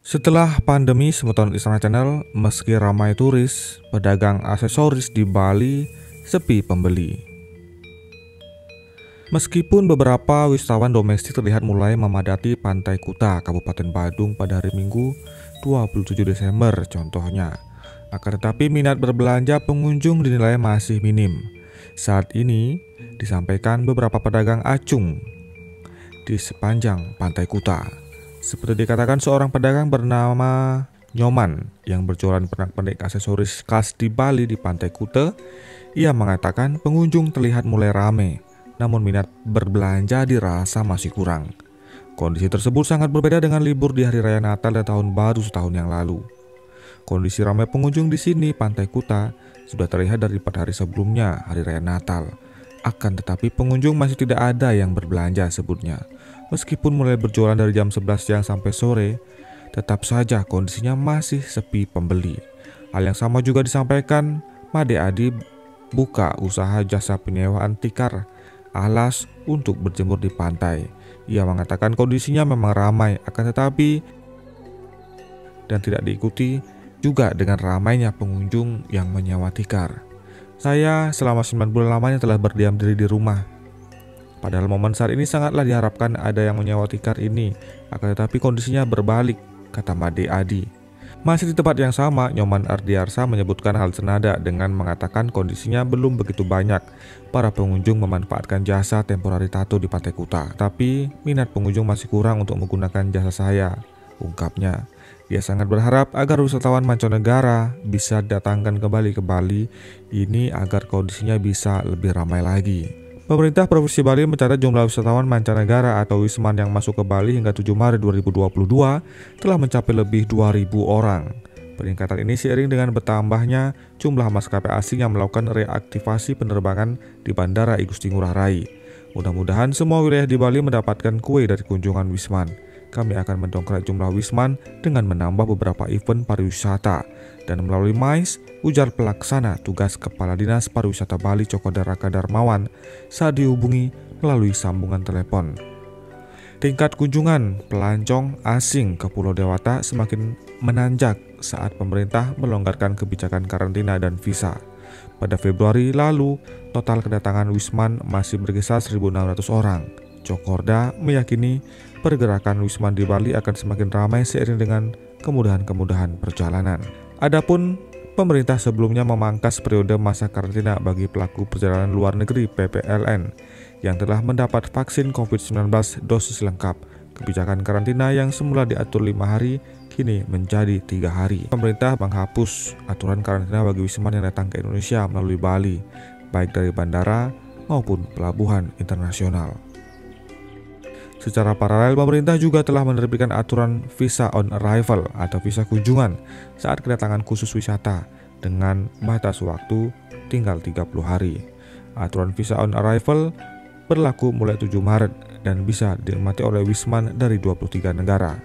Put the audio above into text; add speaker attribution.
Speaker 1: Setelah pandemi semeton Istana Channel, meski ramai turis, pedagang aksesoris di Bali sepi pembeli. Meskipun beberapa wisatawan domestik terlihat mulai memadati Pantai Kuta, Kabupaten Badung pada hari Minggu 27 Desember contohnya, akan tetapi minat berbelanja pengunjung dinilai masih minim. Saat ini disampaikan beberapa pedagang acung di sepanjang Pantai Kuta. Seperti dikatakan seorang pedagang bernama Nyoman yang berjualan pernak-pernik aksesoris khas di Bali di Pantai Kuta. Ia mengatakan pengunjung terlihat mulai ramai, namun minat berbelanja dirasa masih kurang. Kondisi tersebut sangat berbeda dengan libur di hari raya Natal dan tahun baru setahun yang lalu. Kondisi ramai pengunjung di sini Pantai Kuta sudah terlihat dari 4 hari sebelumnya hari raya Natal. Akan tetapi pengunjung masih tidak ada yang berbelanja sebutnya. Meskipun mulai berjualan dari jam 11 siang sampai sore, tetap saja kondisinya masih sepi pembeli. Hal yang sama juga disampaikan Made Adi, buka usaha jasa penyewaan tikar alas untuk berjemur di pantai. Ia mengatakan kondisinya memang ramai, akan tetapi dan tidak diikuti juga dengan ramainya pengunjung yang menyewa tikar. Saya selama 9 bulan lamanya telah berdiam diri di rumah. Padahal momen saat ini sangatlah diharapkan ada yang menyewa tikar ini, akan tetapi kondisinya berbalik, kata Made Adi. Masih di tempat yang sama, Nyoman Ardiarsa menyebutkan hal senada dengan mengatakan kondisinya belum begitu banyak para pengunjung memanfaatkan jasa temporari tato di Pantai Kuta. Tapi minat pengunjung masih kurang untuk menggunakan jasa saya, ungkapnya. Dia sangat berharap agar wisatawan mancanegara bisa datangkan kembali ke Bali ini agar kondisinya bisa lebih ramai lagi. Pemerintah Provinsi Bali mencatat jumlah wisatawan mancanegara atau wisman yang masuk ke Bali hingga 7 Maret 2022 telah mencapai lebih 2.000 orang. Peningkatan ini seiring dengan bertambahnya jumlah maskapai asing yang melakukan reaktivasi penerbangan di Bandara I Gusti Ngurah Rai. Mudah-mudahan semua wilayah di Bali mendapatkan kue dari kunjungan wisman. Kami akan mendongkrak jumlah wisman dengan menambah beberapa event pariwisata. Dan melalui MICE, ujar pelaksana tugas Kepala Dinas Pariwisata Bali Cokoda Raka Darmawan saat dihubungi melalui sambungan telepon. Tingkat kunjungan pelancong asing ke Pulau Dewata semakin menanjak saat pemerintah melonggarkan kebijakan karantina dan visa. Pada Februari lalu, total kedatangan wisman masih berkisar 1.600 orang. Cokorda meyakini pergerakan wisman di Bali akan semakin ramai seiring dengan kemudahan-kemudahan perjalanan. Adapun pemerintah sebelumnya memangkas periode masa karantina bagi pelaku perjalanan luar negeri PPLN yang telah mendapat vaksin COVID-19 dosis lengkap. Kebijakan karantina yang semula diatur 5 hari kini menjadi 3 hari. Pemerintah menghapus aturan karantina bagi wisman yang datang ke Indonesia melalui Bali, baik dari bandara maupun pelabuhan internasional. Secara paralel, pemerintah juga telah menerbitkan aturan visa on arrival atau visa kunjungan saat kedatangan khusus wisata dengan batas waktu tinggal 30 hari. Aturan visa on arrival berlaku mulai 7 Maret dan bisa dinikmati oleh wisman dari 23 negara.